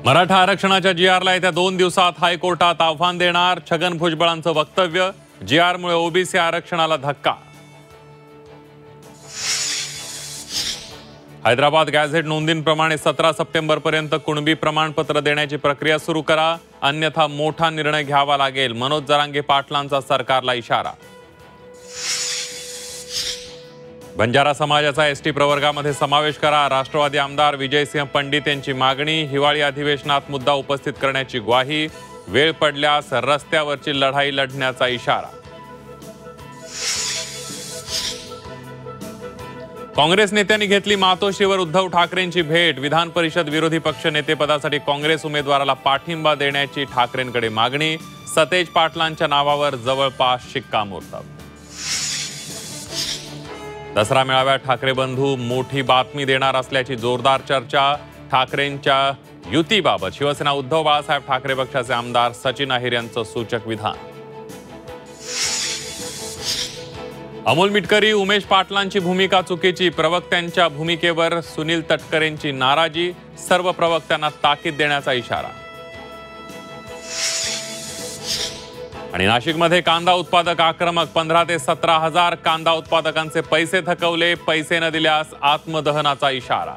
मराठा आरक्षणाच्या जी.आरला येत्या 2 दिवसात हायकोर्टात आव्हान देणार छगन भुजबळांचं वक्तव्य। जी.आरमुळे ओबीसी आरक्षणाला धक्का। हैदराबाद गॅझेट नोंदींप्रमाणे 17 सप्टेंबरपर्यंत कुणबी प्रमाणपत्र देण्याची प्रक्रिया सुरू करा, अन्यथा मोठा निर्णय घ्यावा लागेल। मनोज जरांगे पाटलांचा सरकारला इशारा। बंजारा समाजाचा एसटी प्रवर्गामध्ये समावेश करा, राष्ट्रवादी आमदार विजयसिंह पंडित यांची मागणी। हिवाळी अधिवेशनात मुद्दा उपस्थित करण्याची ग्वाही, वेळ पडल्यास रस्त्यावरची लढाई लढण्याचा इशारा। काँग्रेस नेत्यांनी घेतली मातोश्रीवर उद्धव ठाकरेंची भेट। विधान परिषद विरोधी पक्ष नेतेपदासाठी काँग्रेस उमेदवाराला पाठिंबा देण्याची ठाकरेंकडे मागणी। सतेज पाटलांच्या नावावर जवळपास शिक्कामोर्तब। दसरा मेळाव्यात ठाकरे बंधू मोठी बातमी देणार असल्याची जोरदार चर्चा। ठाकरेंच्या युतीबाबत शिवसेना उद्धव बाळासाहेब ठाकरे पक्षाचे आमदार सचिन अहिर यांचं सूचक विधान। अमोल मिटकरी, उमेश पाटलांची भूमिका चुकीची, प्रवक्त्यांच्या भूमिकेवर सुनील तटकरेंची नाराजी। सर्व प्रवक्त्यांना ताकीद देण्याचा इशारा। आणि नाशिकमध्ये कांदा उत्पादक आक्रमक, 15 ते 17 हजार कांदा उत्पादकांचे पैसे थकवले, पैसे न दिल्यास आत्मदहनाचा इशारा।